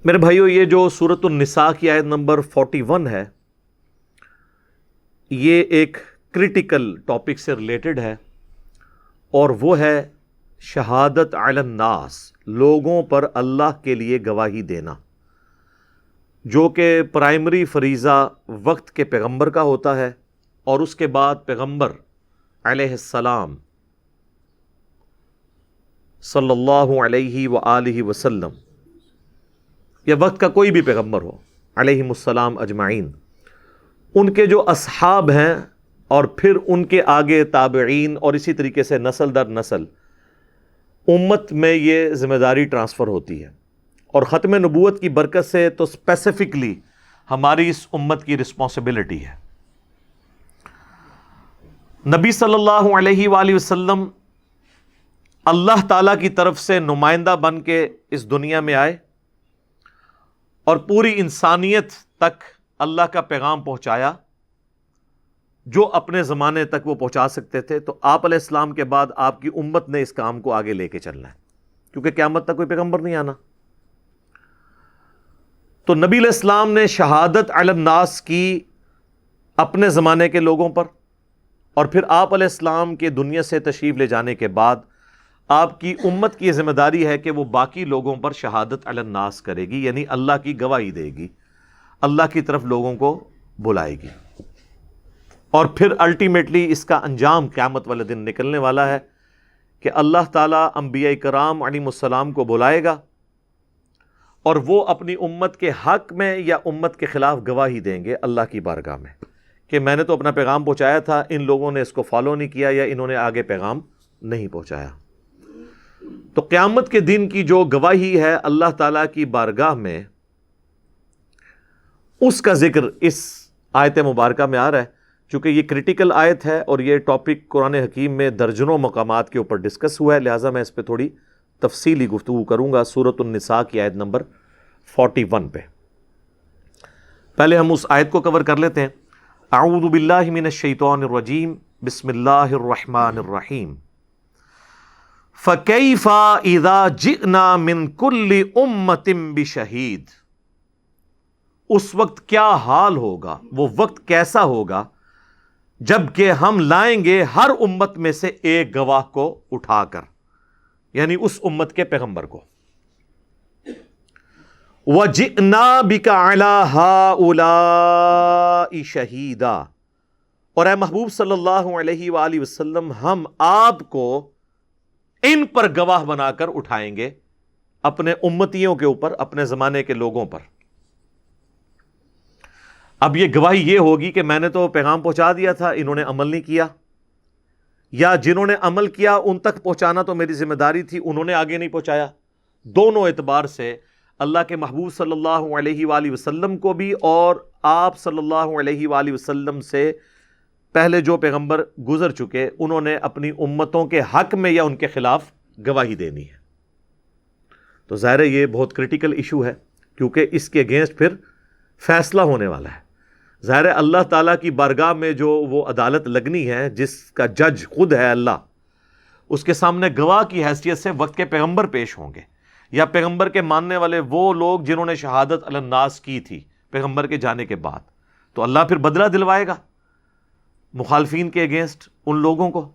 میرے بھائیو، یہ جو سورۃ النساء کی آیت نمبر 41 ہے، یہ ایک کرٹیکل ٹاپک سے ریلیٹڈ ہے، اور وہ ہے شہادت علی الناس، لوگوں پر اللہ کے لیے گواہی دینا، جو کہ پرائمری فریضہ وقت کے پیغمبر کا ہوتا ہے، اور اس کے بعد پیغمبر علیہ السلام صلی اللہ علیہ وآلہ وسلم، یا وقت کا کوئی بھی پیغمبر ہو علیہم السلام اجمعین، ان کے جو اصحاب ہیں، اور پھر ان کے آگے تابعین، اور اسی طریقے سے نسل در نسل امت میں یہ ذمہ داری ٹرانسفر ہوتی ہے۔ اور ختم نبوت کی برکت سے تو اسپیسیفکلی ہماری اس امت کی رسپانسبلٹی ہے۔ نبی صلی اللہ علیہ وآلہ وسلم اللہ تعالیٰ کی طرف سے نمائندہ بن کے اس دنیا میں آئے اور پوری انسانیت تک اللہ کا پیغام پہنچایا، جو اپنے زمانے تک وہ پہنچا سکتے تھے۔ تو آپ علیہ السلام کے بعد آپ کی امت نے اس کام کو آگے لے کے چلنا ہے، کیونکہ قیامت تک کوئی پیغمبر نہیں آنا۔ تو نبی علیہ السلام نے شہادت علی الناس کی اپنے زمانے کے لوگوں پر، اور پھر آپ علیہ السلام کے دنیا سے تشریف لے جانے کے بعد آپ کی امت کی یہ ذمہ داری ہے کہ وہ باقی لوگوں پر شہادت علی الناس کرے گی، یعنی اللہ کی گواہی دے گی، اللہ کی طرف لوگوں کو بلائے گی، اور پھر الٹیمیٹلی اس کا انجام قیامت والے دن نکلنے والا ہے کہ اللہ تعالیٰ انبیاء کرام علیہ السلام کو بلائے گا، اور وہ اپنی امت کے حق میں یا امت کے خلاف گواہی دیں گے اللہ کی بارگاہ میں کہ میں نے تو اپنا پیغام پہنچایا تھا، ان لوگوں نے اس کو فالو نہیں کیا، یا انہوں نے آگے پیغام نہیں پہنچایا۔ تو قیامت کے دن کی جو گواہی ہے اللہ تعالیٰ کی بارگاہ میں، اس کا ذکر اس آیت مبارکہ میں آ رہا ہے۔ چونکہ یہ کرٹیکل آیت ہے اور یہ ٹاپک قرآن حکیم میں درجنوں مقامات کے اوپر ڈسکس ہوا ہے، لہٰذا میں اس پہ تھوڑی تفصیلی گفتگو کروں گا۔ سورۃ النساء کی آیت نمبر 41 پہ پہلے ہم اس آیت کو کور کر لیتے ہیں۔ اعوذ باللہ من الشیطان الرجیم، بسم اللہ الرحمن الرحیم۔ فَكَيْفَ إِذَا جِئْنَا مِن كُلِّ أُمَّةٍ بِشَهِيدٍ، اس وقت کیا حال ہوگا، وہ وقت کیسا ہوگا جب کہ ہم لائیں گے ہر امت میں سے ایک گواہ کو اٹھا کر، یعنی اس امت کے پیغمبر کو۔ وَجِئْنَا بِكَ عَلَىٰ هَٰؤُلَاءِ شَهِيدًا، اور اے محبوب صلی اللہ علیہ وآلہ وسلم، ہم آپ کو ان پر گواہ بنا کر اٹھائیں گے، اپنے امتیوں کے اوپر، اپنے زمانے کے لوگوں پر۔ اب یہ گواہی یہ ہوگی کہ میں نے تو پیغام پہنچا دیا تھا، انہوں نے عمل نہیں کیا، یا جنہوں نے عمل کیا ان تک پہنچانا تو میری ذمہ داری تھی، انہوں نے آگے نہیں پہنچایا۔ دونوں اعتبار سے اللہ کے محبوب صلی اللہ علیہ وآلہ وسلم کو بھی، اور آپ صلی اللہ علیہ وآلہ وسلم سے پہلے جو پیغمبر گزر چکے، انہوں نے اپنی امتوں کے حق میں یا ان کے خلاف گواہی دینی ہے۔ تو ظاہر ہے یہ بہت کرٹیکل ایشو ہے، کیونکہ اس کے اگینسٹ پھر فیصلہ ہونے والا ہے۔ ظاہر ہے اللہ تعالیٰ کی بارگاہ میں جو وہ عدالت لگنی ہے، جس کا جج خود ہے اللہ، اس کے سامنے گواہ کی حیثیت سے وقت کے پیغمبر پیش ہوں گے، یا پیغمبر کے ماننے والے وہ لوگ جنہوں نے شہادت علی الناس کی تھی پیغمبر کے جانے کے بعد۔ تو اللہ پھر بدلہ دلوائے گا مخالفین کے اگینسٹ ان لوگوں کو۔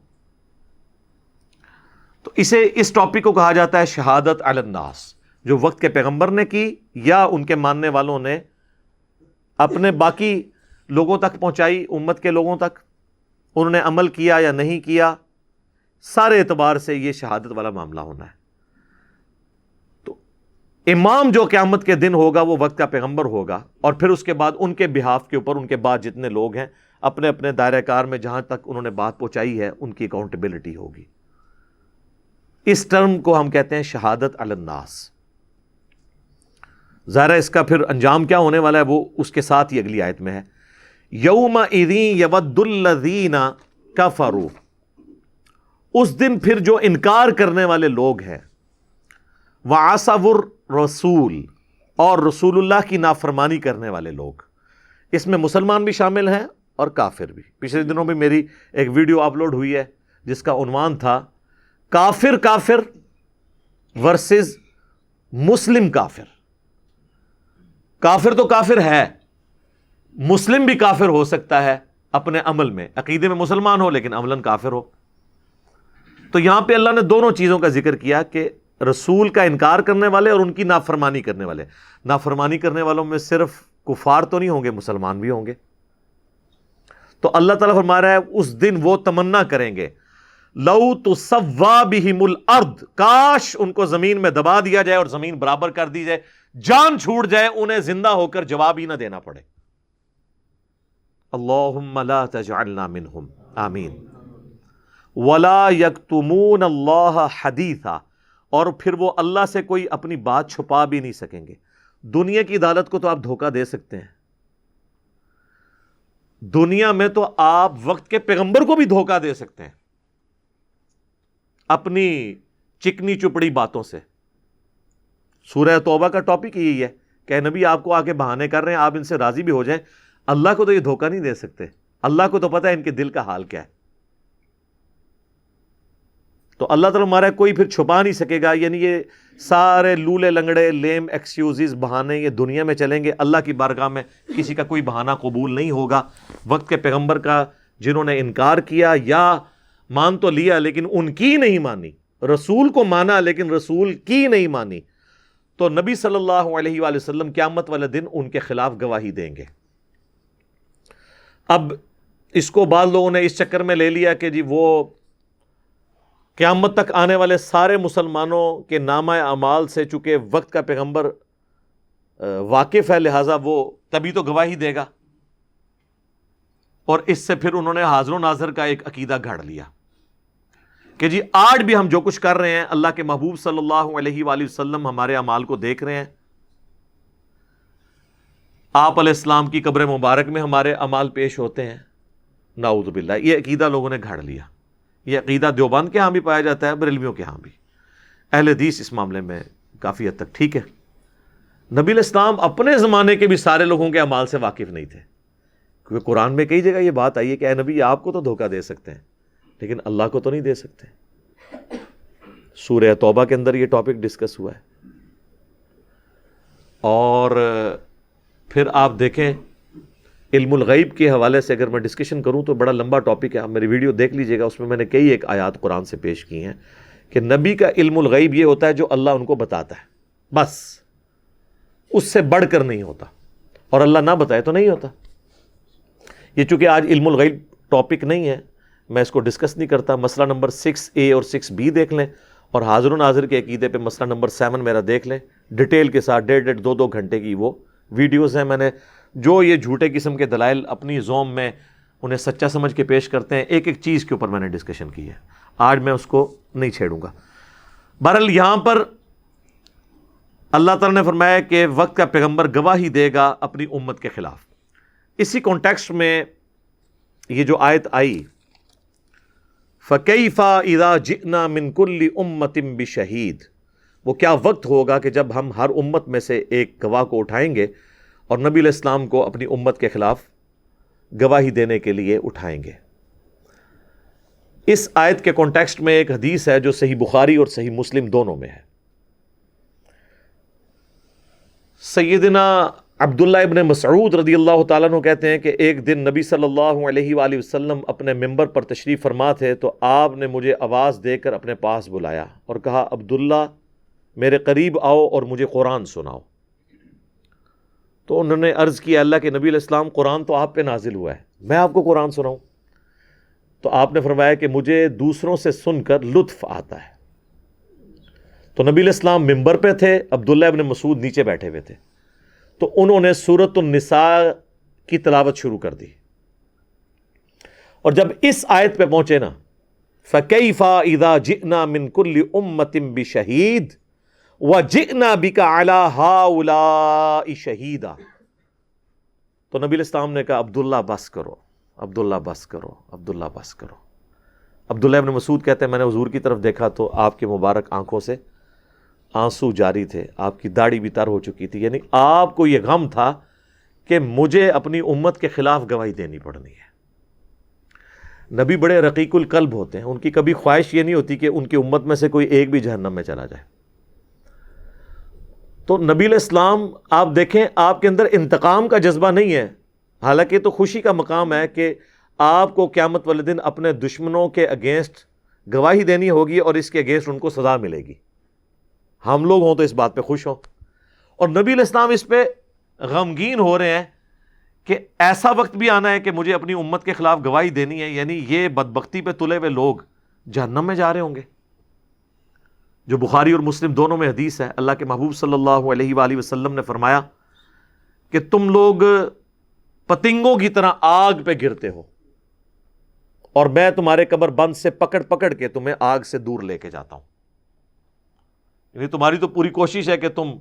تو اس ٹاپک کو کہا جاتا ہے شہادت علی الناس، جو وقت کے پیغمبر نے کی یا ان کے ماننے والوں نے اپنے باقی لوگوں تک پہنچائی، امت کے لوگوں تک، انہوں نے عمل کیا یا نہیں کیا، سارے اعتبار سے یہ شہادت والا معاملہ ہونا ہے۔ تو امام جو قیامت کے دن ہوگا وہ وقت کا پیغمبر ہوگا، اور پھر اس کے بعد ان کے بہاف کے اوپر ان کے بعد جتنے لوگ ہیں اپنے اپنے دائرہ کار میں جہاں تک انہوں نے بات پہنچائی ہے ان کی اکاؤنٹیبلٹی ہوگی۔ اس ٹرم کو ہم کہتے ہیں شہادت علی الناس۔ ظاہر ہے اس کا پھر انجام کیا ہونے والا ہے وہ اس کے ساتھ ہی اگلی آیت میں ہے۔ یومئذ یود الذین کفروا، اس دن پھر جو انکار کرنے والے لوگ ہیں، وعصوا الرسول، اور رسول اللہ کی نافرمانی کرنے والے لوگ، اس میں مسلمان بھی شامل ہیں اور کافر بھی۔ پچھلے دنوں بھی میری ایک ویڈیو اپلوڈ ہوئی ہے جس کا عنوان تھا کافر ورسز مسلم کافر، کافر تو کافر ہے، مسلم بھی کافر ہو سکتا ہے اپنے عمل میں، عقیدے میں مسلمان ہو لیکن عملاً کافر ہو۔ تو یہاں پہ اللہ نے دونوں چیزوں کا ذکر کیا کہ رسول کا انکار کرنے والے اور ان کی نافرمانی کرنے والے۔ نافرمانی کرنے والوں میں صرف کفار تو نہیں ہوں گے، مسلمان بھی ہوں گے۔ تو اللہ تعالیٰ فرما رہا ہے اس دن وہ تمنا کریں گے، لو تسوا بہم الارض، کاش ان کو زمین میں دبا دیا جائے اور زمین برابر کر دی جائے، جان چھوٹ جائے، انہیں زندہ ہو کر جواب ہی نہ دینا پڑے۔ اللہم لا تجعلنا منہم، آمین۔ ولا یکتمون اللہ حدیثا، اور پھر وہ اللہ سے کوئی اپنی بات چھپا بھی نہیں سکیں گے۔ دنیا کی عدالت کو تو آپ دھوکہ دے سکتے ہیں، دنیا میں تو آپ وقت کے پیغمبر کو بھی دھوکہ دے سکتے ہیں اپنی چکنی چپڑی باتوں سے۔ سورہ توبہ کا ٹاپک یہی ہے کہ نبی آپ کو آ کے بہانے کر رہے ہیں، آپ ان سے راضی بھی ہو جائیں، اللہ کو تو یہ دھوکہ نہیں دے سکتے، اللہ کو تو پتہ ہے ان کے دل کا حال کیا ہے۔ تو اللہ تعالیٰ ہمارا کوئی پھر چھپا نہیں سکے گا، یعنی یہ سارے لولے لنگڑے لیم ایکسکیوزز بہانے یہ دنیا میں چلیں گے، اللہ کی بارگاہ میں کسی کا کوئی بہانہ قبول نہیں ہوگا۔ وقت کے پیغمبر کا جنہوں نے انکار کیا یا مان تو لیا لیکن ان کی نہیں مانی، رسول کو مانا لیکن رسول کی نہیں مانی، تو نبی صلی اللہ علیہ وآلہ وسلم قیامت والے دن ان کے خلاف گواہی دیں گے۔ اب اس کو بعض لوگوں نے اس چکر میں لے لیا کہ جی وہ قیامت تک آنے والے سارے مسلمانوں کے نامہ اعمال سے چونکہ وقت کا پیغمبر واقف ہے لہٰذا وہ تبھی تو گواہی دے گا، اور اس سے پھر انہوں نے حاضر و ناظر کا ایک عقیدہ گھڑ لیا کہ جی آج بھی ہم جو کچھ کر رہے ہیں اللہ کے محبوب صلی اللہ علیہ وآلہ وسلم ہمارے اعمال کو دیکھ رہے ہیں، آپ علیہ السلام کی قبر مبارک میں ہمارے اعمال پیش ہوتے ہیں۔ نعوذ باللہ، یہ عقیدہ لوگوں نے گھڑ لیا۔ یہ عقیدہ دیوبند کے ہاں بھی پایا جاتا ہے، بریلویوں کے ہاں بھی۔ اہل حدیث اس معاملے میں کافی حد تک ٹھیک ہے۔ نبی علیہ السلام اپنے زمانے کے بھی سارے لوگوں کے اعمال سے واقف نہیں تھے، کیونکہ قرآن میں کئی جگہ یہ بات آئی ہے کہ اے نبی آپ کو تو دھوکہ دے سکتے ہیں لیکن اللہ کو تو نہیں دے سکتے۔ سورہ توبہ کے اندر یہ ٹاپک ڈسکس ہوا ہے۔ اور پھر آپ دیکھیں علم الغیب کے حوالے سے اگر میں ڈسکشن کروں تو بڑا لمبا ٹاپک ہے، آپ میری ویڈیو دیکھ لیجئے گا، اس میں نے کئی ایک آیات قرآن سے پیش کی ہیں کہ نبی کا علم الغیب یہ ہوتا ہے جو اللہ ان کو بتاتا ہے، بس اس سے بڑھ کر نہیں ہوتا، اور اللہ نہ بتائے تو نہیں ہوتا۔ یہ چونکہ آج علم الغیب ٹاپک نہیں ہے میں اس کو ڈسکس نہیں کرتا۔ مسئلہ نمبر 6A اور 6B دیکھ لیں، اور حاضر و ناظر کے عقیدے پہ مسئلہ نمبر 7 میرا دیکھ لیں، ڈیٹیل کے ساتھ 1.5 2 گھنٹے کی وہ ویڈیوز ہیں۔ میں نے جو یہ جھوٹے قسم کے دلائل اپنی زوم میں انہیں سچا سمجھ کے پیش کرتے ہیں، ایک ایک چیز کے اوپر میں نے ڈسکشن کی ہے، آج میں اس کو نہیں چھیڑوں گا۔ بہرحال یہاں پر اللہ تعالیٰ نے فرمایا کہ وقت کا پیغمبر گواہی دے گا اپنی امت کے خلاف۔ اسی کانٹیکسٹ میں یہ جو آیت آئی فَكَيْفَ إِذَا جِئْنَا مِن كُلِّ أُمَّةٍ بِشَهِيدٍ، وہ کیا وقت ہوگا کہ جب ہم ہر امت میں سے ایک گواہ کو اٹھائیں گے اور نبی علیہ السلام کو اپنی امت کے خلاف گواہی دینے کے لیے اٹھائیں گے۔ اس آیت کے کانٹیکسٹ میں ایک حدیث ہے جو صحیح بخاری اور صحیح مسلم دونوں میں ہے۔ سیدنا عبداللہ ابن مسعود رضی اللہ تعالیٰ عنہ کہتے ہیں کہ ایک دن نبی صلی اللہ علیہ وآلہ وسلم اپنے ممبر پر تشریف فرما تھے تو آپ نے مجھے آواز دے کر اپنے پاس بلایا اور کہا عبداللہ میرے قریب آؤ اور مجھے قرآن سناؤ۔ تو انہوں نے عرض کیا اللہ کے نبی علیہ السلام قرآن تو آپ پہ نازل ہوا ہے، میں آپ کو قرآن سناؤں؟ تو آپ نے فرمایا کہ مجھے دوسروں سے سن کر لطف آتا ہے۔ تو نبی علیہ السلام ممبر پہ تھے، عبداللہ ابن مسعود نیچے بیٹھے ہوئے تھے، تو انہوں نے سورۃ النساء کی تلاوت شروع کر دی، اور جب اس آیت پہ پہنچے نا فَكَيْفَ إِذَا جِئْنَا مِن كُلِّ أُمَّةٍ بِشَهِيدٍ وَجِئْنَا بِكَ عَلَى هَؤُلَاءِ شَهِيدًا، تو نبی علیہ السلام نے کہا عبداللہ بس کرو، عبداللہ بس کرو، عبداللہ بس کرو۔ عبداللہ ابن مسعود کہتے ہیں میں نے حضور کی طرف دیکھا تو آپ کے مبارک آنکھوں سے آنسو جاری تھے، آپ کی داڑھی بھی تر ہو چکی تھی، یعنی آپ کو یہ غم تھا کہ مجھے اپنی امت کے خلاف گواہی دینی پڑنی ہے۔ نبی بڑے رقیق القلب ہوتے ہیں، ان کی کبھی خواہش یہ نہیں ہوتی کہ ان کی امت میں سے کوئی ایک بھی جہنم میں چلا جائے۔ تو نبی علیہ السلام آپ دیکھیں آپ کے اندر انتقام کا جذبہ نہیں ہے، حالانکہ تو خوشی کا مقام ہے کہ آپ کو قیامت والے دن اپنے دشمنوں کے اگینسٹ گواہی دینی ہوگی اور اس کے اگینسٹ ان کو سزا ملے گی. ہم لوگ ہوں تو اس بات پہ خوش ہوں، اور نبی علیہ السلام اس پہ غمگین ہو رہے ہیں کہ ایسا وقت بھی آنا ہے کہ مجھے اپنی امت کے خلاف گواہی دینی ہے. یعنی یہ بدبختی پہ تلے ہوئے لوگ جہنم میں جا رہے ہوں گے. جو بخاری اور مسلم دونوں میں حدیث ہے، اللہ کے محبوب صلی اللہ علیہ وآلہ وسلم نے فرمایا کہ تم لوگ پتنگوں کی طرح آگ پہ گرتے ہو، اور میں تمہارے کمر بند سے پکڑ پکڑ کے تمہیں آگ سے دور لے کے جاتا ہوں. یعنی تمہاری تو پوری کوشش ہے کہ تم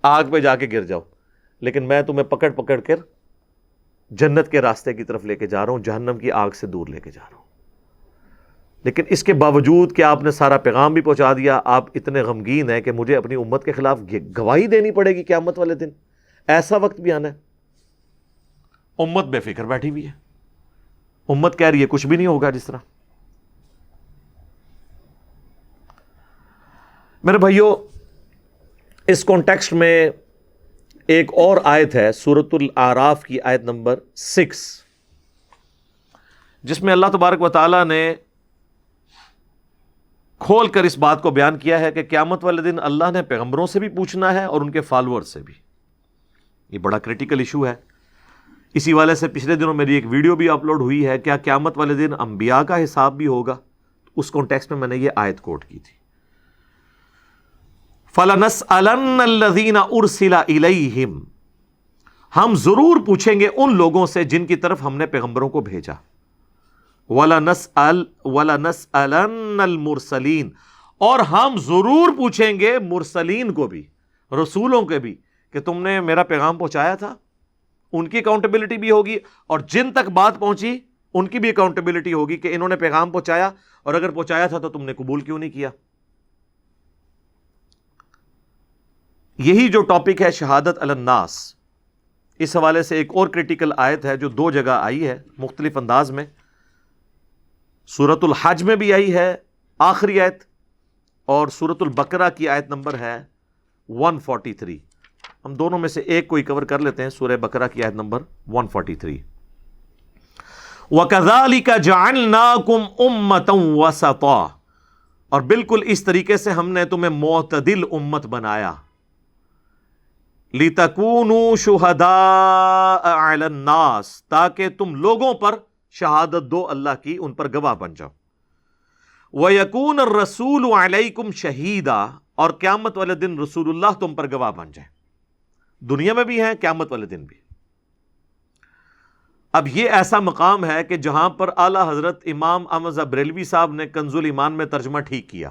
آگ پہ جا کے گر جاؤ، لیکن میں تمہیں پکڑ پکڑ کر جنت کے راستے کی طرف لے کے جا رہا ہوں، جہنم کی آگ سے دور لے کے جا رہا ہوں. لیکن اس کے باوجود کہ آپ نے سارا پیغام بھی پہنچا دیا، آپ اتنے غمگین ہیں کہ مجھے اپنی امت کے خلاف گواہی دینی پڑے گی قیامت والے دن. ایسا وقت بھی آنا ہے. امت بے فکر بیٹھی ہوئی ہے، امت کہہ رہی ہے کچھ بھی نہیں ہوگا. جس طرح میرے بھائیو، اس کانٹیکسٹ میں ایک اور آیت ہے سورۃ الاعراف کی آیت نمبر 6، جس میں اللہ تبارک و تعالی نے کھول کر اس بات کو بیان کیا ہے کہ قیامت والے دن اللہ نے پیغمبروں سے بھی پوچھنا ہے اور ان کے فالوور سے بھی. یہ بڑا کریٹیکل ایشو ہے. اسی والے سے پچھلے دنوں میری ایک ویڈیو بھی اپلوڈ ہوئی ہے، کیا قیامت والے دن انبیاء کا حساب بھی ہوگا. اس کانٹیکسٹ میں نے یہ آیت کوٹ کی تھی، فَلَنَسْأَلَنَّ الَّذِينَ أُرْسِلَ إِلَيْهِمْ، ہم ضرور پوچھیں گے ان لوگوں سے جن کی طرف ہم نے پیغمبروں کو بھیجا. وَلَنَسْأَلَنَّ الْمُرْسَلِينَ، اور ہم ضرور پوچھیں گے مرسلین کو بھی، رسولوں کے بھی، کہ تم نے میرا پیغام پہنچایا تھا. ان کی اکاؤنٹیبلٹی بھی ہوگی، اور جن تک بات پہنچی ان کی بھی اکاؤنٹیبلٹی ہوگی کہ انہوں نے پیغام پہنچایا، اور اگر پہنچایا تھا تو تم نے قبول کیوں نہیں کیا. یہی جو ٹاپک ہے شہادت علی الناس، اس حوالے سے ایک اور کریٹیکل آیت ہے جو دو جگہ آئی ہے مختلف انداز میں. سورۃ الحج میں بھی آئی ہے آخری آیت، اور سورۃ البقرہ کی آیت نمبر ہے 143. ہم دونوں میں سے ایک کوئی کور کر لیتے ہیں. سورہ بقرہ کی آیت نمبر 143، وَكَذَلِكَ جَعَلْنَاكُمْ أُمَّةً وَسَطًا، اور بالکل اس طریقے سے ہم نے تمہیں معتدل امت بنایا. لِتَكُونُوا شُهَدَاءَ عَلَى النَّاسِ، تاکہ تم لوگوں پر شہادت دو اللہ کی، ان پر گواہ بن جاؤ. وَيَكُونَ الرَّسُولُ عَلَيْكُمْ شَهِيدًا، اور قیامت والے دن رسول اللہ تم پر گواہ بن جائیں. دنیا میں بھی ہیں، قیامت والے دن بھی. اب یہ ایسا مقام ہے کہ جہاں پر اعلیٰ حضرت امام احمد بریلوی صاحب نے کنز الایمان میں ترجمہ ٹھیک کیا.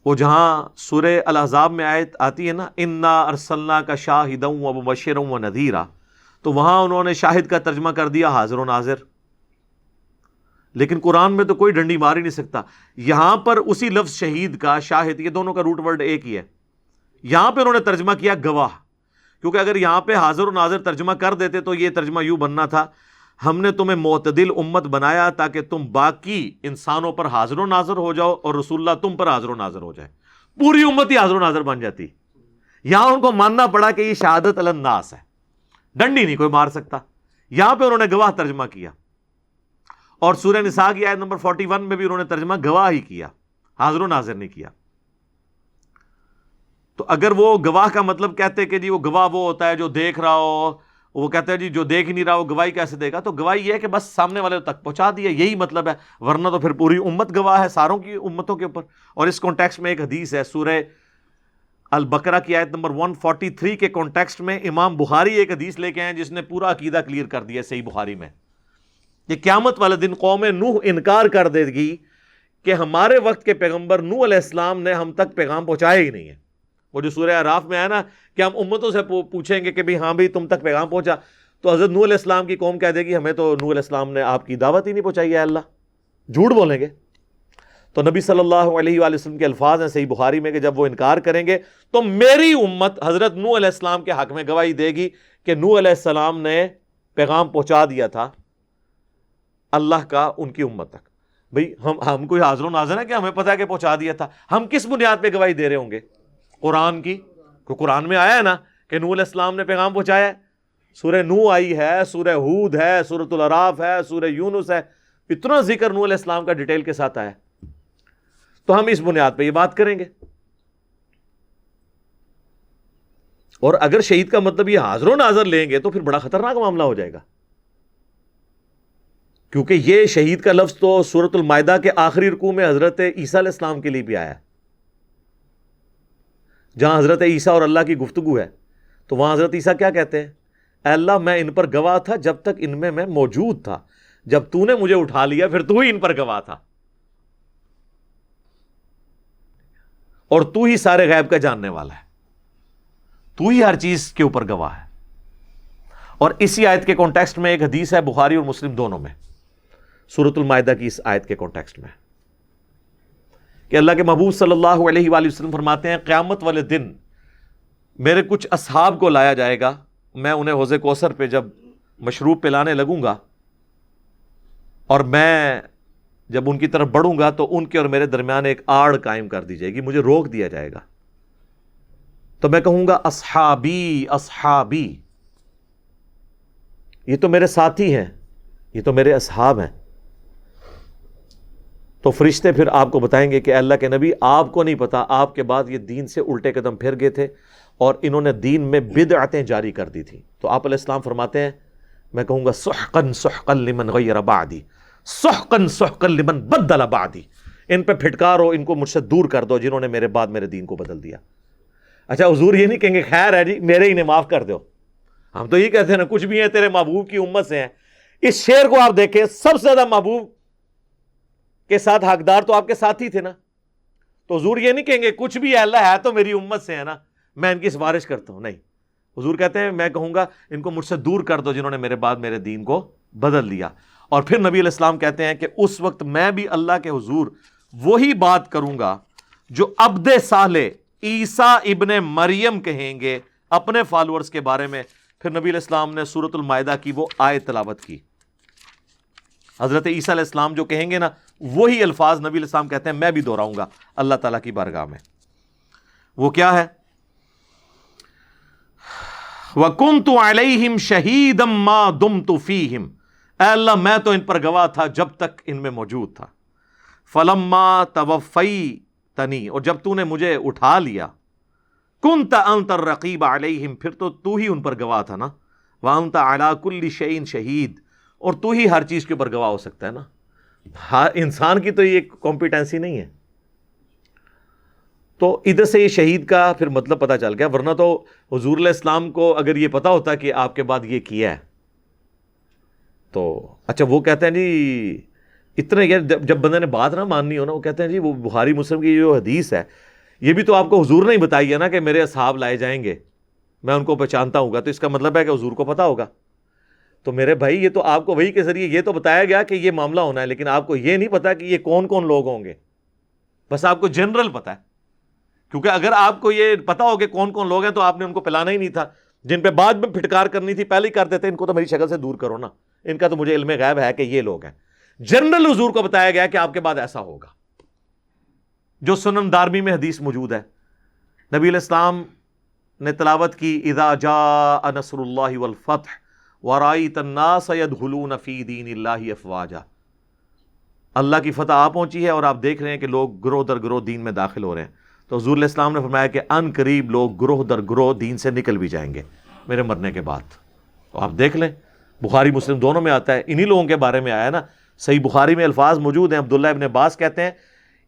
وہ جہاں سورہ الاحزاب میں آیت آتی ہے نا، اِنَّا أَرْسَلْنَاكَ شَاهِدًا وَمُبَشِّرًا وَنَذِيرًا، تو وہاں انہوں نے شاہد کا ترجمہ کر دیا حاضر و ناظر. لیکن قرآن میں تو کوئی ڈنڈی مار ہی نہیں سکتا. یہاں پر اسی لفظ شہید کا، شاہد، یہ دونوں کا روٹ ورڈ ایک ہی ہے. یہاں پہ انہوں نے ترجمہ کیا گواہ، کیونکہ اگر یہاں پہ حاضر و ناظر ترجمہ کر دیتے تو یہ ترجمہ یوں بننا تھا، ہم نے تمہیں معتدل امت بنایا تاکہ تم باقی انسانوں پر حاضر و ناظر ہو جاؤ اور رسول اللہ تم پر حاضر و ناظر ہو جائے. پوری امت ہی حاضر و ناظر بن جاتی. یہاں ان کو ماننا پڑا کہ یہ شہادت علی الناس ہے، ڈنڈی نہیں کوئی مار سکتا. یہاں پہ انہوں نے گواہ ترجمہ کیا، اور سورہ نساء کی آیت نمبر 41 میں بھی انہوں نے ترجمہ گواہ ہی کیا، حاضر و ناظر نہیں کیا. تو اگر وہ گواہ کا مطلب کہتے کہ جی وہ گواہ وہ ہوتا ہے جو دیکھ رہا ہو، وہ کہتا ہے جی جو دیکھ نہیں رہا وہ گواہی کیسے دے گا، تو گواہی یہ ہے کہ بس سامنے والے تک پہنچا دیا، یہی مطلب ہے. ورنہ تو پھر پوری امت گواہ ہے ساروں کی امتوں کے اوپر. اور اس کانٹیکسٹ میں ایک حدیث ہے سورہ البقرہ کی آیت نمبر 143 کے کانٹیکسٹ میں امام بخاری ایک حدیث لے کے آئے جس نے پورا عقیدہ کلیئر کر دیا صحیح بخاری میں، کہ قیامت والے دن قوم نوح انکار کر دے گی کہ ہمارے وقت کے پیغمبر نوح علیہ السلام نے ہم تک پیغام پہنچایا ہی نہیں ہے. وہ جو سورہ اعراف میں آیا نا کہ ہم امتوں سے پوچھیں گے کہ بھئی ہاں بھئی تم تک پیغام پہنچا، تو حضرت نوح علیہ السلام کی قوم کہہ دے گی ہمیں تو نوح علیہ السلام نے آپ کی دعوت ہی نہیں پہنچائی ہے، اللہ جھوٹ بولیں گے. تو نبی صلی اللہ علیہ وآلہ وسلم کے الفاظ ہیں صحیح بخاری میں کہ جب وہ انکار کریں گے تو میری امت حضرت نوح علیہ السلام کے حق میں گواہی دے گی کہ نوح علیہ السلام نے پیغام پہنچا دیا تھا اللہ کا ان کی امت تک. بھئی ہم کوئی حاضر و ناظر ہے کہ ہمیں پتہ ہے کہ پہنچا دیا تھا؟ ہم کس بنیاد پہ گواہی دے رہے ہوں گے؟ قرآن کی، کہ قرآن میں آیا ہے نا کہ نوح علیہ السلام نے پیغام پہنچایا ہے، سورہ نوح آئی ہے، سورہ ہود ہے، سورۃ الاعراف ہے، سورہ یونس ہے، اتنا ذکر نوح علیہ السلام کا ڈیٹیل کے ساتھ آیا، تو ہم اس بنیاد پہ یہ بات کریں گے۔ اور اگر شہید کا مطلب یہ حاضر و ناظر لیں گے تو پھر بڑا خطرناک معاملہ ہو جائے گا، کیونکہ یہ شہید کا لفظ تو سورۃ المائدہ کے آخری رکوع میں حضرت عیسیٰ علیہ السلام کے لیے بھی آیا ہے، جہاں حضرت عیسیٰ اور اللہ کی گفتگو ہے، تو وہاں حضرت عیسیٰ کیا کہتے ہیں؟ اے اللہ میں ان پر گواہ تھا جب تک ان میں موجود تھا، جب تو نے مجھے اٹھا لیا پھر تو ہی ان پر گواہ تھا، اور تو ہی سارے غیب کا جاننے والا ہے، تو ہی ہر چیز کے اوپر گواہ ہے۔ اور اسی آیت کے کانٹیکسٹ میں ایک حدیث ہے بخاری اور مسلم دونوں میں، سورۃ المائدہ کی اس آیت کے کانٹیکسٹ میں، کہ اللہ کے محبوب صلی اللہ علیہ وآلہ وسلم فرماتے ہیں قیامت والے دن میرے کچھ اصحاب کو لایا جائے گا، میں انہیں حوض کوثر پہ جب مشروب پلانے لگوں گا اور میں جب ان کی طرف بڑھوں گا تو ان کے اور میرے درمیان ایک آڑ قائم کر دی جائے گی، مجھے روک دیا جائے گا، تو میں کہوں گا اصحابی اصحابی، یہ تو میرے ساتھی ہیں، یہ تو میرے اصحاب ہیں۔ تو فرشتے پھر آپ کو بتائیں گے کہ اللہ کے نبی آپ کو نہیں پتا، آپ کے بعد یہ دین سے الٹے قدم پھر گئے تھے اور انہوں نے دین میں بدعتیں جاری کر دی تھی۔ تو آپ علیہ السلام فرماتے ہیں میں کہوں گا سحقا سحقا لمن غیر بعدی، سحقا سحقا لمن بدل بعدی، ان پہ پھٹکارو، ان کو مجھ سے دور کر دو جنہوں نے میرے بعد میرے دین کو بدل دیا۔ اچھا حضور یہ نہیں کہیں گے خیر ہے جی میرے انہیں معاف کر دو، ہم تو یہ کہتے ہیں نا کچھ بھی ہیں تیرے محبوب کی امت سے ہیں۔ اس شعر کو آپ دیکھیں، سب سے زیادہ محبوب کے ساتھ حقدار تو آپ کے ساتھ ہی تھے نا، تو حضور یہ نہیں کہیں گے کچھ بھی ہے اللہ ہے تو میری امت سے ہے نا، میں ان کی سفارش کرتا ہوں، نہیں، حضور کہتے ہیں میں کہوں گا ان کو مجھ سے دور کر دو جنہوں نے میرے بعد میرے دین کو بدل دیا۔ اور پھر نبی علیہ السلام کہتے ہیں کہ اس وقت میں بھی اللہ کے حضور وہی بات کروں گا جو عبد صالح عیسیٰ ابن مریم کہیں گے اپنے فالورز کے بارے میں۔ پھر نبی علیہ السلام نے سورۃ المائدہ کی وہ آیت تلاوت کی، حضرت عیسیٰ علیہ السلام جو کہیں گے نا وہی الفاظ نبی علیہ السلام کہتے ہیں میں بھی دہراؤں گا اللہ تعالیٰ کی بارگاہ میں۔ وہ کیا ہے؟ وَكُنْتُ عَلَيْهِمْ شَهِيدًا مَا دُمْتُ فِيهِمْ، اے اللہ میں تو ان پر گواہ تھا جب تک ان میں موجود تھا۔ فَلَمَّا تَوَفَّيْتَنِي، اور جب تو نے مجھے اٹھا لیا، كُنْتَ أَنْتَ الرَّقِيبَ عَلَيْهِمْ، پھر تو ہی ان پر گواہ تھا نا، وَأَنْتَ عَلَى كُلِّ شَيْءٍ شَهِيدٌ، اور تو ہی ہر چیز کے اوپر گواہ ہو سکتا ہے نا، انسان کی تو یہ کمپیٹنسی نہیں ہے۔ تو ادھر سے یہ شہید کا پھر مطلب پتہ چل گیا، ورنہ تو حضور علیہ السلام کو اگر یہ پتہ ہوتا کہ آپ کے بعد یہ کیا ہے تو اچھا وہ کہتے ہیں جی اتنے جب بندے نے بات نہ ماننی ہو نا، وہ کہتے ہیں جی وہ بخاری مسلم کی جو حدیث ہے یہ بھی تو آپ کو حضور نے ہی بتائی ہے نا کہ میرے اصحاب لائے جائیں گے، میں ان کو پہچانتا ہوں گا، تو اس کا مطلب ہے کہ حضور کو پتہ ہوگا۔ تو میرے بھائی یہ تو آپ کو وحی کے ذریعے یہ تو بتایا گیا کہ یہ معاملہ ہونا ہے، لیکن آپ کو یہ نہیں پتا کہ یہ کون کون لوگ ہوں گے، بس آپ کو جنرل پتا ہے، کیونکہ اگر آپ کو یہ پتا ہو کہ کون کون لوگ ہیں تو آپ نے ان کو پلانا ہی نہیں تھا، جن پہ بعد میں پھٹکار کرنی تھی پہلے ہی کر دیتے، ان کو تو میری شکل سے دور کرو نا، ان کا تو مجھے علم غیب ہے کہ یہ لوگ ہیں۔ جنرل حضور کو بتایا گیا کہ آپ کے بعد ایسا ہوگا، جو سنن دارمی میں حدیث موجود ہے۔ نبی علیہ السلام نے تلاوت کی اذا جاء نصر اللہ والفتح وَرَأَيْتَ النَّاسَ يَدْخُلُونَ فِي دِينِ اللَّهِ أَفْوَاجًا، اللہ کی فتح آ پہنچی ہے اور آپ دیکھ رہے ہیں کہ لوگ گروہ در گروہ دین میں داخل ہو رہے ہیں۔ تو حضور علیہ السلام نے فرمایا کہ ان قریب لوگ گروہ در گروہ دین سے نکل بھی جائیں گے میرے مرنے کے بعد۔ تو آپ دیکھ لیں بخاری مسلم دونوں میں آتا ہے، انہی لوگوں کے بارے میں آیا نا، صحیح بخاری میں الفاظ موجود ہیں۔ عبداللہ ابن عباس کہتے ہیں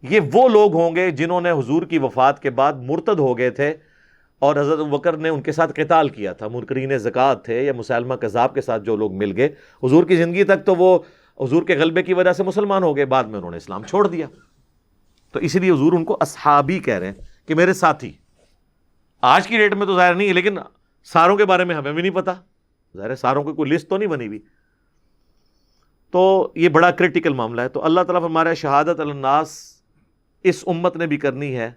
یہ وہ لوگ ہوں گے جنہوں نے حضور کی وفات کے بعد مرتد ہو گئے تھے اور حضرت ابوبکر نے ان کے ساتھ قتال کیا تھا، منکرین زکوٰۃ تھے یا مسلمہ کذاب کے ساتھ جو لوگ مل گئے، حضور کی زندگی تک تو وہ حضور کے غلبے کی وجہ سے مسلمان ہو گئے، بعد میں انہوں نے اسلام چھوڑ دیا، تو اسی لیے حضور ان کو اصحابی کہہ رہے ہیں کہ میرے ساتھی۔ آج کی ڈیٹ میں تو ظاہر نہیں ہے، لیکن ساروں کے بارے میں ہمیں بھی نہیں پتا، ظاہر ہے ساروں کی کوئی لسٹ تو نہیں بنی ہوئی، تو یہ بڑا کرٹیکل معاملہ ہے۔ تو اللہ تعالیٰ فرما رہا ہے شہادت علی الناس اس امت نے بھی کرنی ہے،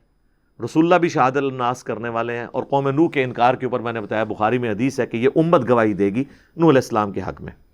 رسول اللہ بھی شہادت علی الناس کرنے والے ہیں، اور قوم نوح کے انکار کے اوپر میں نے بتایا بخاری میں حدیث ہے کہ یہ امت گواہی دے گی نوح علیہ السلام کے حق میں۔